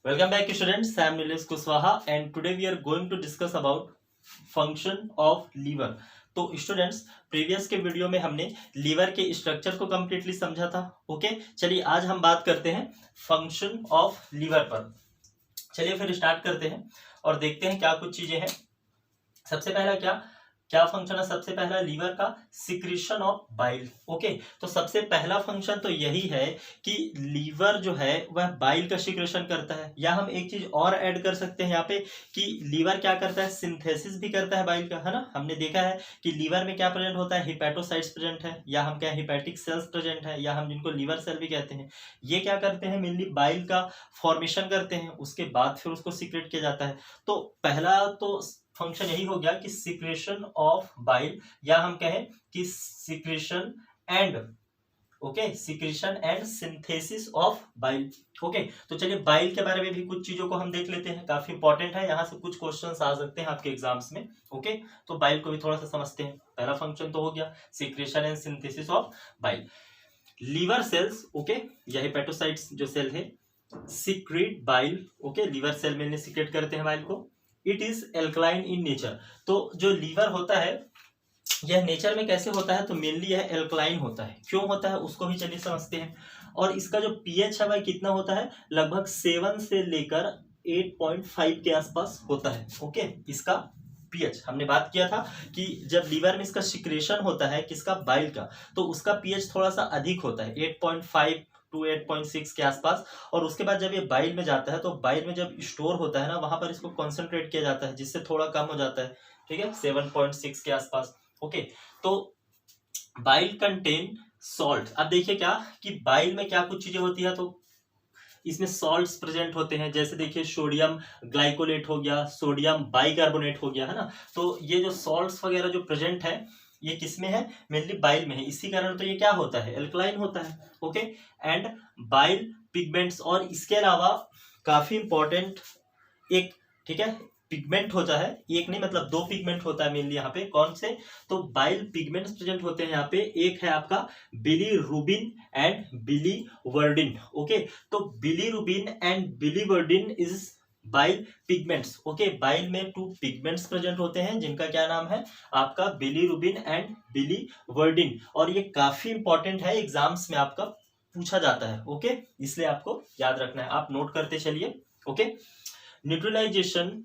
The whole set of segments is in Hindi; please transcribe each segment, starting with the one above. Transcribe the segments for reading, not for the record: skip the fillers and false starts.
Welcome back students, I am Nilesh Kushwaha and today we are going to discuss about function of liver। तो स्टूडेंट्स प्रीवियस के वीडियो में हमने लीवर के स्ट्रक्चर को कम्प्लीटली समझा था। ओके, चलिए आज हम बात करते हैं फंक्शन ऑफ लीवर पर। चलिए फिर स्टार्ट करते हैं और देखते हैं क्या कुछ चीजें हैं। सबसे पहला क्या फंक्शन है? सबसे पहला लीवर का सिक्रीशन ऑफ बाइल। ओके, तो सबसे पहला फंक्शन तो यही है कि लीवर जो है वह बाइल का सिक्रेशन करता है। या हम एक चीज और ऐड कर सकते हैं यहाँ पे कि लीवर क्या करता है, सिंथेसिस भी करता है बाइल का, है ना। हमने देखा है कि लीवर में क्या प्रेजेंट होता है, हिपैटोसाइट्स प्रेजेंट है, या हम क्या हिपैटिक सेल्स प्रेजेंट है, या हम जिनको लीवर सेल भी कहते हैं। ये क्या करते हैं, मेनली बाइल का फॉर्मेशन करते हैं, उसके बाद फिर उसको सीक्रेट किया जाता है। तो पहला तो फंक्शन यही हो गया कि सिक्रेशन ऑफ बाइल, या हम कहें कि secretion and secretion and synthesis of bile. Okay, तो चलिए बाइल के बारे में भी कुछ चीजों को हम देख लेते हैं, काफी इंपॉर्टेंट है, यहाँ से कुछ क्वेश्चंस आ सकते हैं आपके एग्जाम्स में। ओके, तो बाइल को भी थोड़ा सा समझते हैं। पहला फंक्शन तो हो गया secretion and synthesis of bile. Liver cells, okay, या हेपेटोसाइट्स जो सेल है, secrete bile. Okay, liver cell में सीक्रेट करते हैं बाइल को। It is alkaline in nature. तो जो लीवर होता है यह नेचर में कैसे होता है, तो मेनली यह एल्कलाइन होता है। क्यों होता है उसको भी चलिए समझते हैं। और इसका जो पीएच है वह कितना होता है, लगभग 7 से लेकर 8.5 के आसपास होता है। ओके, इसका पीएच हमने बात किया था कि जब लीवर में इसका सिक्रेशन होता है किसका, बाइल का, तो उसका पीएच थोड़ा सा अधिक होता है, 8.5 टू 8.6 के आसपास। और उसके बाद जब ये बाइल में जाता है तो बाइल में जब स्टोर होता है ना, वहां पर इसको कॉन्सेंट्रेट किया जाता है, जिससे थोड़ा कम हो जाता है। ठीक है, 7.6 के आसपास। ओके, तो बाइल कंटेन सॉल्ट। अब देखिए क्या कि बाइल में क्या कुछ चीजें होती है, तो इसमें सॉल्ट्स प्रेजेंट होते हैं। जैसे देखिए सोडियम ग्लाइकोलेट हो गया, सोडियम बाइकार्बोनेट हो गया, है ना। तो ये जो सॉल्ट्स वगैरह जो प्रेजेंट है ये किसमें है, मेनली बाइल में है। इसी कारण तो ये क्या होता है, एल्कलाइन होता है। Okay, and bile pigments. और इसके अलावा काफी इंपॉर्टेंट एक, ठीक है, पिगमेंट होता है, एक नहीं मतलब 2 पिगमेंट होता है मेनली यहाँ पे। कौन से, तो बाइल पिगमेंट्स प्रेजेंट होते हैं यहाँ पे। एक है आपका बिलीरुबिन एंड बिलीवर्डिन। ओके, तो bilirubin and biliverdin is bile pigments. Okay, bile में 2 पिगमेंट्स प्रेजेंट होते हैं जिनका क्या नाम है आपका, बिलीरुबिन एंड बिलीवर्डिन। और ये काफी इंपॉर्टेंट है, एग्जाम्स में आपका पूछा जाता है। ओके, इसलिए आपको याद रखना है, आप नोट करते चलिए। Okay, neutralization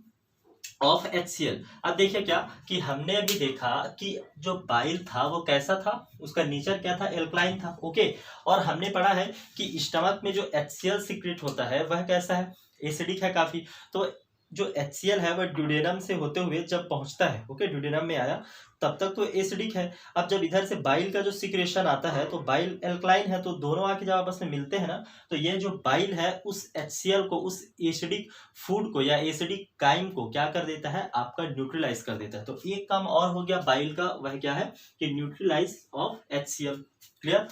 of HCl। अब देखिए क्या कि हमने अभी देखा कि जो बाइल था वो कैसा था, उसका नेचर क्या था, एल्कलाइन था। ओके, और हमने पढ़ा है कि स्टमक में जो HCl सीक्रेट होता है वह कैसा है, एसिडिक है काफी। तो जो HCl है वह ड्यूडेनम से होते हुए जब पहुंचता है, ओके, ड्यूडेनम में आया तब तक तो एसिडिक है। अब जब इधर से बाइल का जो सिक्रेशन आता है तो बाइल एल्कलाइन है, तो दोनों आके जब आपस में मिलते हैं ना, तो ये जो बाइल है उस HCl को, उस एसिडिक फूड को या एसिडिक काइम को क्या कर देता है, आपका न्यूट्रलाइज कर देता है। तो एक काम और हो गया बाइल का, वह क्या है कि neutralize of HCl। Clear,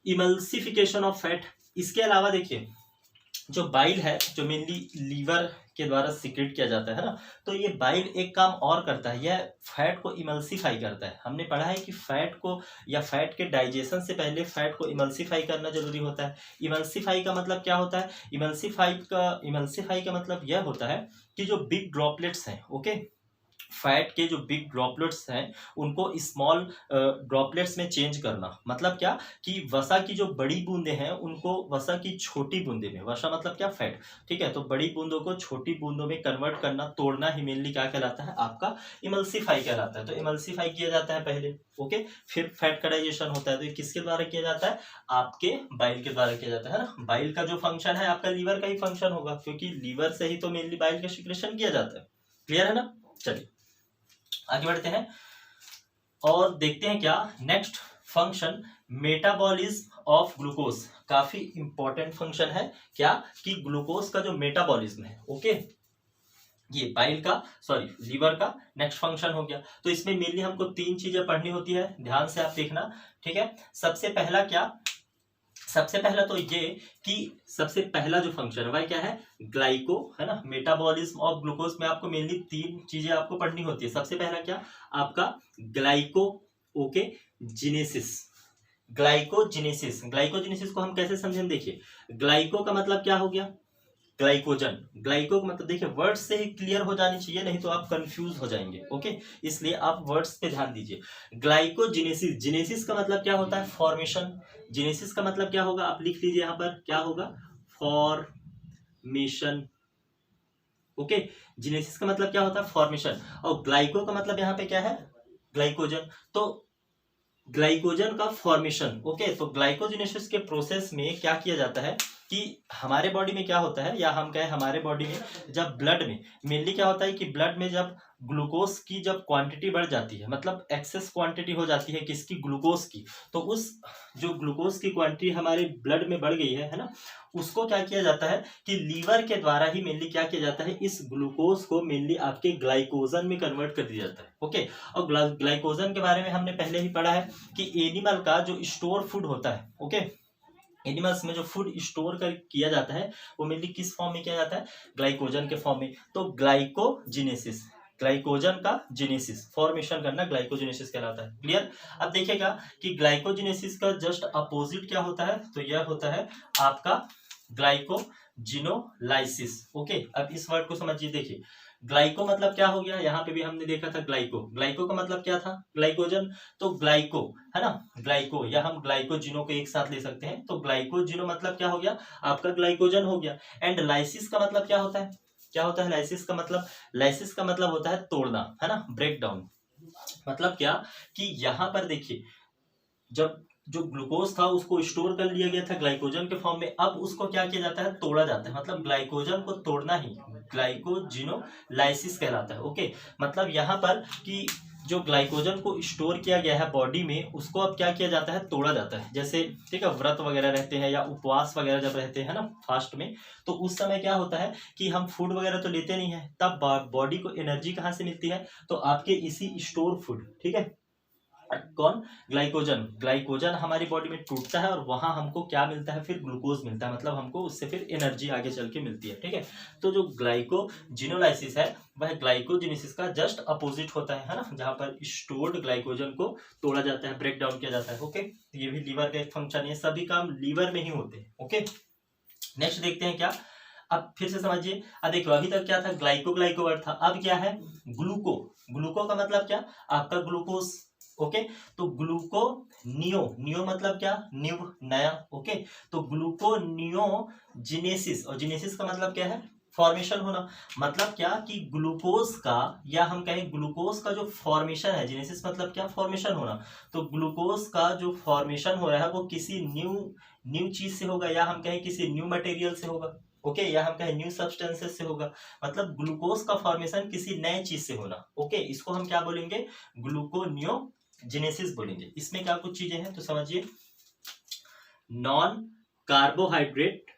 emulsification of fat. इसके अलावा देखिए जो बाइल है जो मेनली लीवर के द्वारा सीक्रेट किया जाता है ना, तो ये बाइल एक काम और करता है, यह फैट को इमल्सिफाई करता है। हमने पढ़ा है कि फैट को या फैट के डाइजेशन से पहले फैट को इमल्सिफाई करना जरूरी होता है। इमल्सिफाई का मतलब क्या होता है, इमल्सिफाई का मतलब यह होता है कि जो बिग ड्रॉपलेट्स हैं, ओके, फैट के जो बिग ड्रॉपलेट्स हैं उनको स्मॉल ड्रॉपलेट्स में चेंज करना। मतलब क्या कि वसा की जो बड़ी बूंदे हैं उनको वसा की छोटी बूंदे में, वसा मतलब क्या, फैट, ठीक है, तो बड़ी बूंदों को छोटी बूंदों में कन्वर्ट करना, तोड़ना ही मेनली क्या कहलाता है, आपका इमल्सिफाई कहलाता है। तो इमल्सिफाई किया जाता है पहले, ओके, फिर फैट का डाइजेशन होता है। तो ये किसके द्वारा किया जाता है, आपके बाइल के द्वारा किया जाता है ना। बाइल का जो फंक्शन है आपका लीवर का ही फंक्शन होगा, क्योंकि लीवर से ही तो मेनली बाइल का सिक्रेशन किया जाता है। क्लियर है ना। चलिए आगे बढ़ते हैं और देखते हैं क्या next function, metabolism of glucose. काफी इंपॉर्टेंट फंक्शन है क्या कि ग्लूकोज का जो मेटाबॉलिज्म है, ओके, ये बाइल का, सॉरी, लीवर का नेक्स्ट फंक्शन हो गया। तो इसमें मेनली हमको 3 चीजें पढ़नी होती है, ध्यान से आप देखना। ठीक है, सबसे पहला क्या, सबसे पहला तो ये कि सबसे पहला जो फंक्शन है वह क्या है, ग्लाइको, है ना। मेटाबॉलिज्म ऑफ ग्लूकोज में आपको मेनली 3 चीजें आपको पढ़नी होती है। सबसे पहला क्या, आपका ग्लाइको, ओके, जिनेसिस। ग्लाइकोजेनेसिस, ग्लाइकोजेनेसिस को हम कैसे समझें, देखिए ग्लाइको का मतलब क्या हो गया, ग्लाइकोजन, ग्लाइको मतलब देखिए वर्ड से ही क्लियर हो जानी चाहिए, नहीं तो आप कंफ्यूज हो जाएंगे। ओके, इसलिए आप वर्ड्स पे ध्यान दीजिए। ग्लाइकोजेनेसिस, जेनेसिस का मतलब क्या होता है? फॉर्मेशन। जेनेसिस का मतलब क्या होगा? आप लिख लीजिए यहाँ पर, क्या होगा? फॉर्मेशन। ओके, जेनेसिस का मतलब क्या होता है? फॉर्मेशन। और ग्लाइको का मतलब यहाँ पे क्या है? ग्लाइकोजन। तो ग्लाइकोजन का फॉर्मेशन। ओके, तो ग्लाइकोजेनेसिस के प्रोसेस में क्या किया जाता है कि हमारे बॉडी में क्या होता है, या हम कहें हमारे बॉडी में जब ब्लड में मेनली क्या होता है कि ब्लड में जब ग्लूकोज की जब क्वांटिटी बढ़ जाती है, मतलब एक्सेस क्वांटिटी हो जाती है किसकी? ग्लूकोज की। तो उस जो ग्लूकोज की क्वांटिटी हमारे ब्लड में बढ़ गई है ना, उसको क्या किया जाता है कि लीवर के द्वारा ही मेनली क्या किया जाता है, इस ग्लूकोज को मेनली आपके ग्लाइकोजन में कन्वर्ट कर दिया जाता है। ओके, और ग्लाइकोजन के बारे में हमने पहले ही पढ़ा है कि एनिमल का जो स्टोर फूड होता है, ओके, एनिमल्स में जो फूड स्टोर कर किया जाता है वो मेनली किस फॉर्म में किया जाता है? ग्लाइकोजन के फॉर्म में। तो ग्लाइकोजेनेसिस, ग्लाइकोजन का जेनेसिस, फॉर्मेशन करना ग्लाइकोजेनेसिस कहलाता है। क्लियर? अब देखिएगा कि ग्लाइकोजेनेसिस का जस्ट अपोजिट क्या होता है, तो यह होता है आपका ग्लाइकोजिनोलाइसिस। ओके, अब इस वर्ड को समझिए। देखिए ग्लाइको मतलब क्या हो गया, यहाँ पे भी हमने देखा था ग्लाइको, ग्लाइको का मतलब क्या था? ग्लाइकोजन। तो ग्लाइको है ना, ग्लाइको, या हम ग्लाइकोजिनो को एक साथ ले सकते हैं। तो ग्लाइकोजिनो मतलब क्या हो गया? आपका ग्लाइकोजन हो गया। एंड लाइसिस का मतलब क्या होता है? क्या होता है लाइसिस का मतलब? लाइसिस का मतलब होता है तोड़ना, है ना, ब्रेक डाउन। मतलब क्या कि यहाँ पर देखिए, जब जो ग्लूकोज था उसको स्टोर कर लिया गया था ग्लाइकोजन के फॉर्म में, अब उसको क्या किया जाता है? तोड़ा जाता है। मतलब ग्लाइकोजन को तोड़ना ही ग्लाइकोजिनोलाइसिस कहलाता है। ओके, मतलब यहाँ पर कि जो ग्लाइकोजन को स्टोर किया गया है बॉडी में, उसको अब क्या किया जाता है? तोड़ा जाता है। जैसे ठीक है, व्रत वगैरह रहते हैं या उपवास वगैरह जब रहते हैं ना, फास्ट में, तो उस समय क्या होता है कि हम फूड वगैरह तो लेते नहीं है, तब बॉडी को एनर्जी कहाँ से मिलती है? तो आपके इसी स्टोर फूड, ठीक है, कौन? ग्लाइकोजन। ग्लाइकोजन हमारी बॉडी में टूटता है और वहां हमको क्या मिलता है? फिर ग्लूकोज मिलता है, मतलब हमको उससे फिर एनर्जी आगे चल के मिलती है। ठीक है, तो जो ग्लाइकोजिनोलाइसिस है वह ग्लाइकोजेनेसिस का जस्ट अपोजिट होता है ना, जहां पर स्टोर्ड ग्लाइकोजन को तोड़ा जाता है, ब्रेक डाउन किया जाता है। ओके, ये भी लीवर का एक फंक्शन है, सभी काम लीवर में ही होते हैं। ओके, नेक्स्ट देखते हैं क्या। अब फिर से समझिए, अब देखो अभी तक क्या था? ग्लाइको ग्लाइको वर्ड था, अब क्या है? ग्लूको। ग्लूको का मतलब क्या? आपका ग्लूकोज। ओके, तो ग्लूको नियो, नियो मतलब क्या? न्यू, नया। ओके, तो ग्लूको नियो जिनेसिस, और जिनेसिस का मतलब क्या है? फॉर्मेशन होना। मतलब क्या कि ग्लूकोज का, या हम कहें ग्लूकोज का जो फॉर्मेशन है, जेनेसिस मतलब क्या? फॉर्मेशन होना। तो ग्लूकोज का जो फॉर्मेशन हो रहा है वो किसी न्यू चीज से होगा, या हम कहें किसी न्यू मटेरियल से होगा। ओके, या हम कहें न्यू सब्सटेंसेस से होगा। मतलब ग्लूकोज का फॉर्मेशन किसी नए चीज से होना। ओके, इसको हम क्या बोलेंगे? ग्लूकोनियोजेनेसिस बोलेंगे। इसमें क्या कुछ चीजें हैं तो समझिए। Non carbohydrate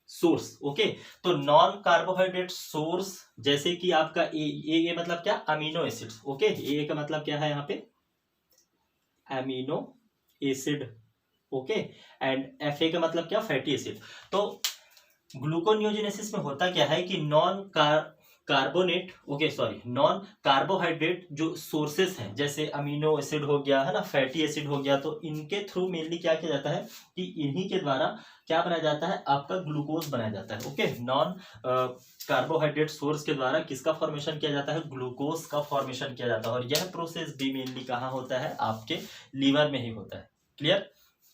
source. ओके, तो नॉन कार्बोहाइड्रेट सोर्स जैसे कि आपका ए मतलब क्या? Amino acids. ओके, ए का मतलब क्या है यहाँ पे? Amino acid. Okay, and F A का मतलब क्या? Fatty acid. तो ग्लूकोनियोजेनेसिस में होता क्या है कि carbonate, okay sorry, non carbohydrate जो सोर्सेस हैं, जैसे अमीनो एसिड हो गया, है ना, फैटी एसिड हो गया, तो इनके थ्रू मेनली क्या किया जाता है कि इन्हीं के द्वारा क्या बनाया जाता है? आपका ग्लूकोज बनाया जाता है। ओके, नॉन कार्बोहाइड्रेट सोर्स के द्वारा किसका फॉर्मेशन किया जाता है? ग्लूकोज का फॉर्मेशन किया जाता है। और यह प्रोसेस भी मेनली कहाँ होता है? आपके लीवर में ही होता है। क्लियर?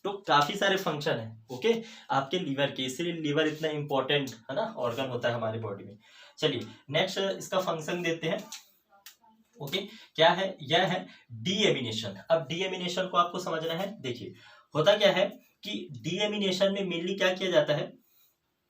तो काफी सारे फंक्शन है ओके आपके लीवर के, इसीलिए लीवर इतना इंपॉर्टेंट है ना ऑर्गन होता है हमारी बॉडी में। चलिए नेक्स्ट इसका फंक्शन देते हैं। ओके, क्या है? यह है डीएमिनेशन। अब डीएमिनेशन को आपको समझना है। देखिए होता क्या है कि डीएमिनेशन में मेनली क्या किया जाता है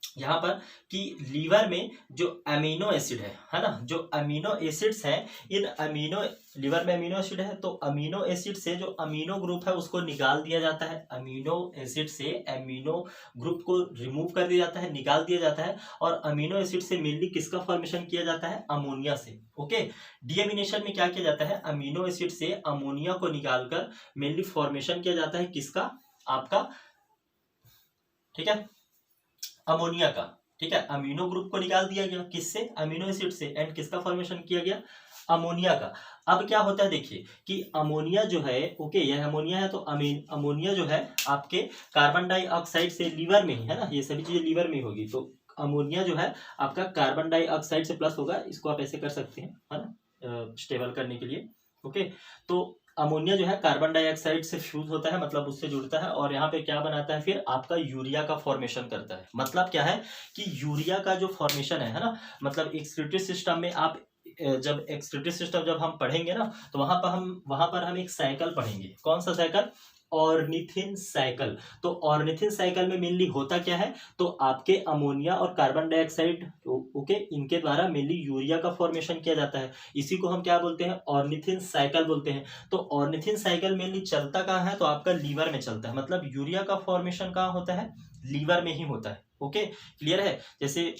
यहाँ पर कि लीवर में जो अमीनो एसिड है ना, जो अमीनो एसिड्स हैं, इन अमीनो, लीवर में अमीनो एसिड है तो अमीनो एसिड से जो अमीनो ग्रुप है उसको निकाल दिया जाता है। अमीनो एसिड से अमीनो ग्रुप को रिमूव कर दिया जाता है, निकाल दिया जाता है। और अमीनो एसिड से मेनली किसका फॉर्मेशन किया जाता है? अमोनिया से। ओके, डीएमिनेशन में क्या किया जाता है? अमीनो एसिड से अमोनिया को निकालकर मेनली फॉर्मेशन किया जाता है किसका? आपका, ठीक है, अमोनिया का। ठीक है, अमीनो ग्रुप को निकाल दिया गया किससे? अमीनो एसिड से। एंड किसका फॉर्मेशन किया गया? अमोनिया का। अब क्या होता है देखिए कि अमोनिया जो है, ओके यह अमोनिया है, तो अमोनिया जो है आपके कार्बन डाइऑक्साइड से लीवर में ही है ना, ये सभी चीजें लीवर में ही होगी, तो अमोनिया जो है आपका कार्बन डाइऑक्साइड से प्लस होगा, इसको आप ऐसे कर सकते हैं, है ना, स्टेबल करने के लिए। ओके, तो अमोनिया जो है कार्बन डाइऑक्साइड से फ्यूज होता है, मतलब उससे जुड़ता है, और यहाँ पे क्या बनाता है, फिर आपका यूरिया का फॉर्मेशन करता है। मतलब क्या है कि यूरिया का जो फॉर्मेशन है ना, मतलब एक्सक्रीटरी सिस्टम में आप जब एक्सक्रीटरी सिस्टम जब हम पढ़ेंगे ना, तो वहां पर हम एक साइकिल पढ़ेंगे। कौन सा साइकिल? Ornithine cycle. तो ऑर्निथिन साइकिल में मेनली होता क्या है, तो आपके अमोनिया और कार्बन डाइऑक्साइड, ओके, इनके द्वारा मेनली यूरिया का फॉर्मेशन किया जाता है। इसी को हम क्या बोलते हैं? ऑर्निथिन साइकिल बोलते हैं। तो ऑर्निथिन साइकिल मेनली चलता कहाँ है? तो आपका लीवर में चलता है। मतलब यूरिया का फॉर्मेशन कहाँ होता है? लीवर में ही होता है। ओके, क्लियर है? जैसे,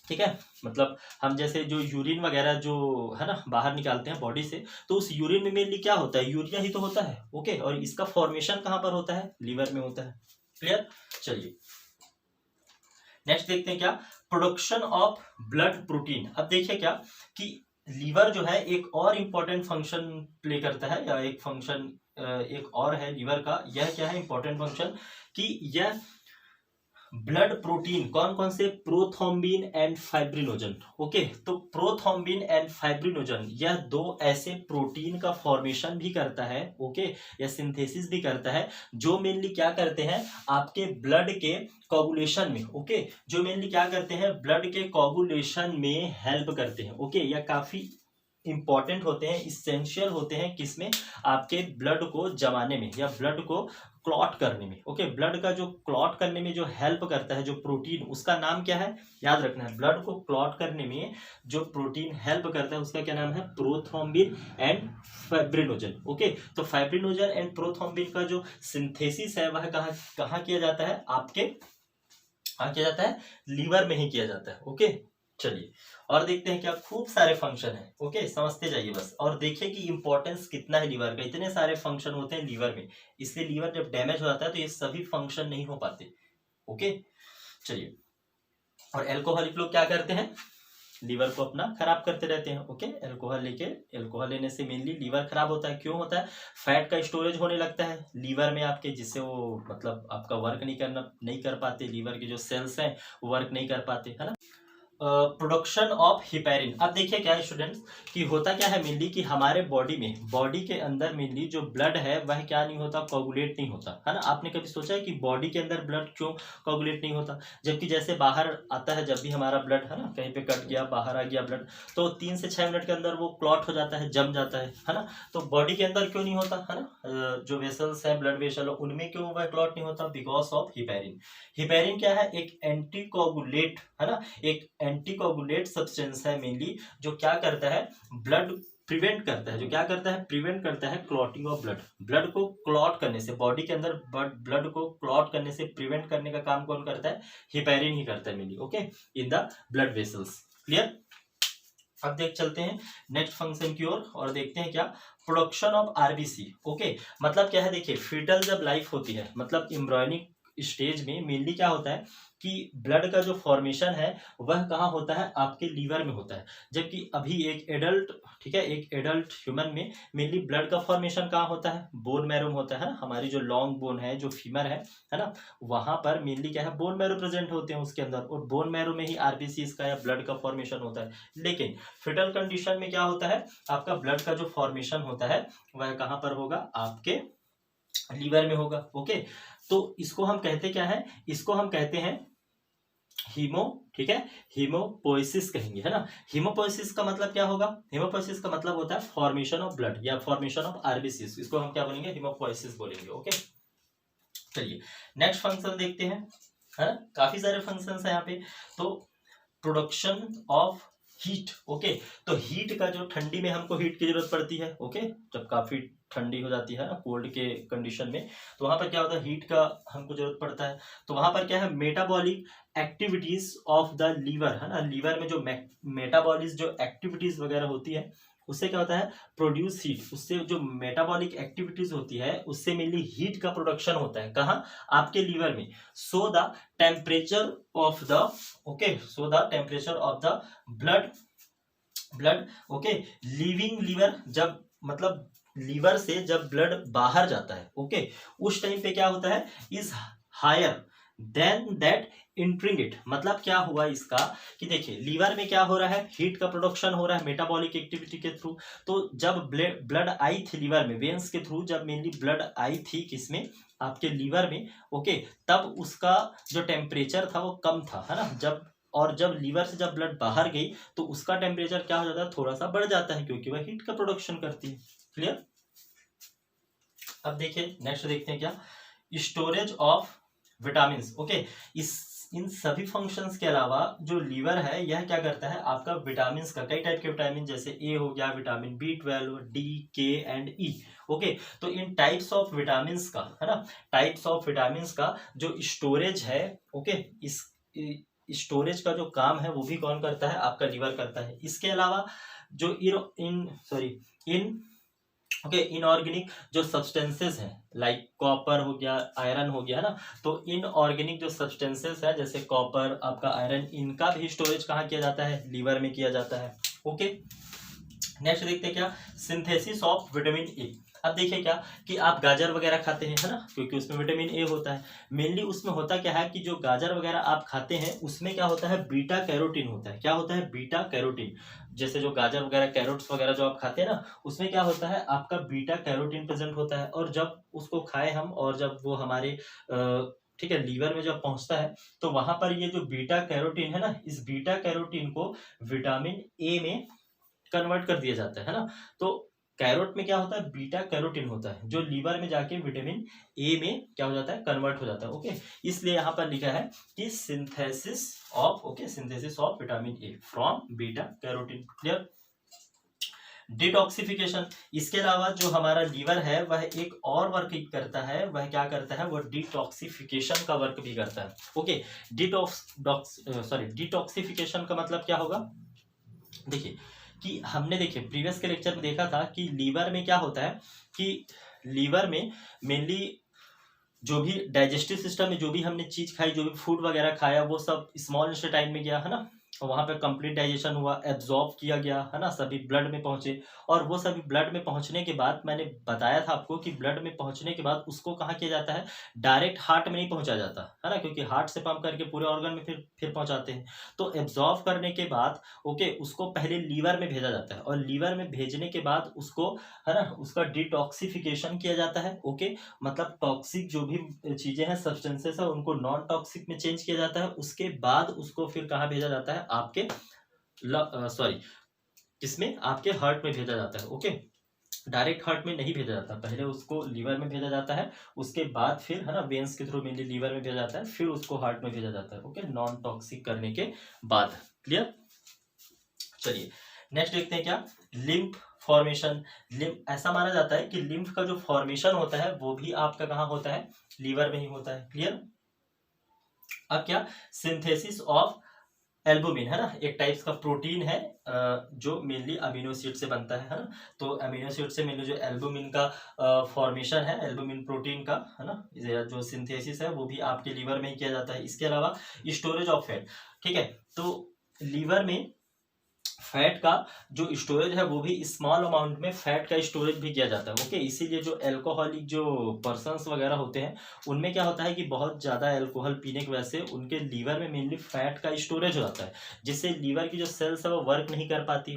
ठीक है, मतलब हम जैसे जो यूरिन वगैरह जो है ना बाहर निकालते हैं बॉडी से, तो उस यूरिन में मेनली क्या होता है? यूरिया ही तो होता है। ओके, और इसका फॉर्मेशन कहाँ पर होता है? लीवर में होता है। क्लियर? चलिए नेक्स्ट देखते हैं क्या, प्रोडक्शन ऑफ ब्लड प्रोटीन। अब देखिए क्या कि लीवर जो है एक और इंपॉर्टेंट फंक्शन प्ले करता है, या एक फंक्शन एक और है लीवर का। यह क्या है इंपॉर्टेंट फंक्शन कि यह ब्लड प्रोटीन कौन कौन से? Prothrombin and fibrinogen. ओके, तो प्रोथ्रोम्बिन एंड फाइब्रिनोजन यह दो ऐसे प्रोटीन का फॉर्मेशन भी करता है, ओके, या सिंथेसिस भी करता है, जो मेनली क्या करते हैं? आपके ब्लड के कोगुलेशन में, ओके, जो मेनली क्या करते हैं? ब्लड के कोगुलेशन में हेल्प करते हैं। ओके, या काफी इंपॉर्टेंट होते हैं, इसेंशियल होते हैं, किसमें? आपके ब्लड को जमाने में, या ब्लड को क्लॉट करने में। ओके, ब्लड का जो क्लॉट करने में जो हेल्प करता है जो प्रोटीन, उसका नाम क्या है? याद रखना है, ब्लड को क्लॉट करने में जो प्रोटीन हेल्प करता है उसका क्या नाम है? Prothrombin and fibrinogen. ओके, तो फाइब्रिनोजन एंड प्रोथ्रोम्बिन का जो सिंथेसिस है वह कहाँ कहाँ किया जाता है? आपके कहाँ किया जाता है? लीवर में ही किया जाता है। ओके, चलिए और देखते हैं क्या, खूब सारे फंक्शन है। ओके, समझते जाइए बस, और देखिए कि इंपॉर्टेंस कितना है लीवर का। इतने सारे फंक्शन होते हैं लीवर में, इसलिए लीवर जब डैमेज हो जाता है तो ये सभी फंक्शन नहीं हो पाते। ओके, चलिए, और एल्कोहलिक लोग क्या करते हैं? लीवर को अपना खराब करते रहते हैं। ओके, एल्कोहल लेने से मेनली लीवर खराब होता है। क्यों होता है? फैट का स्टोरेज होने लगता है लीवर में आपके, जिससे वो मतलब आपका वर्क नहीं कर पाते, लीवर के जो सेल्स हैं वो वर्क नहीं कर पाते, है ना। Production of heparin. अब देखिए क्या है स्टूडेंट्स कि होता क्या है मेनली कि हमारे बॉडी के अंदर मेनली जो ब्लड है वह क्या नहीं होता? कोगुलेट नहीं होता, है ना। आपने कभी सोचा है कि बॉडी के अंदर ब्लड क्यों कोगुलेट नहीं होता? जबकि जैसे बाहर आता है, जब भी हमारा ब्लड, है ना, कहीं पे कट गया, बाहर आ गया ब्लड, तो 3 से 6 मिनट के अंदर वो क्लॉट हो जाता है, जम जाता है ना। तो बॉडी के अंदर क्यों नहीं होता, है ना? जो वेसल्स है, ब्लड वेसल, उनमें क्यों वह क्लॉट नहीं होता? Because of heparin. हिपैरिन क्या है? एक एंटीकोगुलेट, है ना, एक एंटीकोगुलेट सब्सटेंस है मेनली, जो क्या करता है? ब्लड प्रिवेंट करता है। जो क्या करता है? प्रिवेंट करता है क्लॉटिंग ऑफ ब्लड। ब्लड को क्लॉट करने से, बॉडी के अंदर ब्लड को क्लॉट करने से प्रिवेंट करने का काम कौन करता है? हिपैरिन ही करता है mainly. Okay, in the blood vessels. Clear? अब देख चलते हैं नेक्स्ट फंक्शन की ओर, और देखते हैं क्या, प्रोडक्शन ऑफ आरबीसी। ओके, मतलब क्या है? देखिए, फीटल जब लाइफ होती है, मतलब एम्ब्रियोनिक स्टेज में मेनली क्या होता है कि ब्लड का जो फॉर्मेशन है वह कहाँ होता है? आपके लीवर में होता है। जबकि अभी एक एडल्ट, ठीक है, एक एडल्ट ह्यूमन में मेनली ब्लड का फॉर्मेशन कहाँ होता है? बोन मैरो में होता है ना। हमारी जो लॉन्ग बोन है, जो फीमर है ना, वहां पर मेनली क्या है? बोन मैरो प्रेजेंट होते हैं उसके अंदर, और बोन मैरो में ही आरबीसीज का या ब्लड का फॉर्मेशन होता है। लेकिन फिटल कंडीशन में क्या होता है? आपका ब्लड का जो फॉर्मेशन होता है वह कहाँ पर होगा? आपके लीवर में होगा। ओके, तो इसको हम कहते क्या है? इसको हम कहते हैं हीमो, ठीक है, हीमोपोइसिस कहेंगे, है ना। हीमोपोइसिस का मतलब क्या होगा? हीमोपोइसिस का मतलब होता है फॉर्मेशन ऑफ ब्लड या फॉर्मेशन ऑफ आरबीसीस। इसको हम क्या बोलेंगे? हीमोपोइसिस बोलेंगे। ओके, चलिए नेक्स्ट फंक्शन देखते हैं, है ना। काफी सारे फंक्शंस है यहाँ पे। तो प्रोडक्शन ऑफ हीट। ओके, तो हीट का जो, ठंडी में हमको हीट की जरूरत पड़ती है। ओके, जब काफी ठंडी हो जाती है ना, कोल्ड के कंडीशन में, तो वहां पर क्या होता है? हीट का हमको जरूरत पड़ता है। तो वहां पर क्या है? Metabolic activities of the liver, है ना। लीवर में जो मेटाबॉलिक जो एक्टिविटीज वगैरह होती है, उससे क्या होता है? Produce heat. उससे जो मेटाबॉलिक एक्टिविटीज होती है उससे मेनली हीट का प्रोडक्शन होता है। कहाँ? आपके लीवर में। So the temperature of the, okay, so the temperature of the blood, okay, living liver, जब मतलब लीवर से जब ब्लड बाहर जाता है, ओके, उस टाइम पे क्या होता है? Is higher than that entering it, मतलब क्या हुआ इसका कि देखिए लीवर में क्या हो रहा है, हीट का प्रोडक्शन हो रहा है मेटाबॉलिक एक्टिविटी के थ्रू। तो जब ब्लड आई थी लीवर में वेन्स के थ्रू, जब मेनली ब्लड आई थी किसमें, आपके लीवर में, ओके, तब उसका जो टेम्परेचर था वो कम था, है ना। जब लीवर से जब ब्लड बाहर गई तो उसका टेम्परेचर क्या हो जाता है, थोड़ा सा बढ़ जाता है, क्योंकि वह हीट का प्रोडक्शन करती है। क्लियर। अब देखिए नेक्स्ट देखते हैं क्या, स्टोरेज ऑफ विटामिन। ओके, इन सभी फंक्शंस के अलावा जो लीवर है यह क्या करता है, आपका विटामिन का, कई टाइप के विटामिन, जैसे ए हो गया, विटामिन B12, डी, के एंड ई। ओके, तो इन टाइप्स ऑफ विटामिन का, है ना, टाइप्स ऑफ विटामिन का जो स्टोरेज है, ओके, इस स्टोरेज का जो काम है वो भी कौन करता है, आपका लीवर करता है। इसके अलावा जो इन ओके, इनऑर्गेनिक जो सब्सटेंसेस हैं, लाइक कॉपर हो गया, आयरन हो गया, है ना, तो इनऑर्गेनिक जो सब्सटेंसेस है जैसे कॉपर, आपका आयरन, इनका भी स्टोरेज कहाँ किया जाता है, लीवर में किया जाता है। ओके, नेक्स्ट देखते हैं क्या, सिंथेसिस ऑफ विटामिन ए। अब देखिए क्या कि आप गाजर वगैरह खाते हैं, है ना, क्योंकि उसमें विटामिन ए होता है। मेनली उसमें होता क्या है कि जो गाजर वगैरह आप खाते हैं उसमें क्या होता है, बीटा कैरोटीन होता है। क्या होता है, बीटा कैरोटीन। जैसे जो गाजर वगैरह, कैरोट्स वगैरह जो आप खाते हैं ना, उसमें क्या होता है, आपका बीटा कैरोटीन प्रेजेंट होता है। और जब उसको खाए हम, और जब वो हमारे ठीक है लीवर में जब पहुंचता है, तो वहां पर ये जो बीटा कैरोटीन है ना, इस बीटा कैरोटीन को विटामिन ए में कन्वर्ट कर दिया जाता है ना। तो कैरोट में क्या होता है, बीटा कैरोटीन होता है, जो लीवर में जाके विटामिन ए में क्या हो जाता है, कन्वर्ट हो जाता है। ओके, इसलिए यहाँ पर लिखा है कि synthesis of vitamin A from beta carotene. Clear. Detoxification, इसके अलावा जो हमारा लीवर है वह एक और वर्क करता है, वह क्या करता है, वह डिटॉक्सिफिकेशन का वर्क भी करता है। ओके, डिटॉक्सिफिकेशन का मतलब क्या होगा, देखिए कि हमने देखिए प्रीवियस के लेक्चर में देखा था कि लीवर में क्या होता है, कि लीवर में मेनली जो भी डाइजेस्टिव सिस्टम में जो भी हमने चीज खाई, जो भी फूड वगैरह खाया, वो सब स्मॉल इंटेस्टाइन में गया, है ना, और वहां पे कंप्लीट डाइजेशन हुआ, एब्जॉर्ब किया गया, है ना, सभी ब्लड में पहुंचे। और वो सभी ब्लड में पहुंचने के बाद मैंने बताया था आपको कि ब्लड में पहुंचने के बाद उसको कहाँ किया जाता है, डायरेक्ट हार्ट में नहीं पहुंचा जाता, है ना, क्योंकि हार्ट से पंप करके पूरे ऑर्गन में फिर पहुंचाते हैं। तो एब्जॉर्ब करने के बाद ओके, उसको पहले लीवर में भेजा जाता है, और लीवर में भेजने के बाद उसको, है ना, उसका डिटॉक्सिफिकेशन किया जाता है। ओके, मतलब टॉक्सिक जो भी चीजें हैं, सब्सटेंसेस है, उनको नॉन टॉक्सिक में चेंज किया जाता है। उसके बाद उसको फिर कहाँ भेजा जाता है, आपके किसमें, आपके हार्ट में भेजा जाता है। ओके, डायरेक्ट हार्ट में नहीं भेजा जाता, पहले उसको लीवर में भेजा जाता है, उसके बाद फिर, है ना, वेन्स के थ्रू मेनली लीवर में भेजा जाता है, फिर उसको हार्ट में भेजा जाता है। ओके, नॉन टॉक्सिक करने के बाद। क्लियर। चलिए नेक्स्ट देखते हैं क्या, लिम्फ फॉर्मेशन। लिम्फ, ऐसा माना जाता है कि लिम्फ का जो फॉर्मेशन होता है वो भी आपका कहाँ होता है, लीवर में ही होता है। क्लियर। अब क्या, सिंथेसिस ऑफ एल्बुमिन, है ना, एक टाइप्स का प्रोटीन है जो मेनली अमीनो एसिड से बनता है ना। तो अमीनो एसिड से मेनली जो एल्बुमिन का फॉर्मेशन है, एल्बुमिन प्रोटीन का, है ना, जो सिंथेसिस है वो भी आपके लीवर में ही किया जाता है। इसके अलावा स्टोरेज ऑफ फैट, ठीक है, तो लीवर में फैट का जो स्टोरेज है वो भी स्मॉल अमाउंट में फैट का स्टोरेज भी किया जाता है। ओके, इसीलिए जो एल्कोहलिक जो पर्सन्स वगैरह होते हैं उनमें क्या होता है कि बहुत ज़्यादा एल्कोहल पीने की वजह से उनके लीवर में मेनली फैट का स्टोरेज हो जाता है, जिससे लीवर की जो सेल्स है वो वर्क नहीं कर पाती।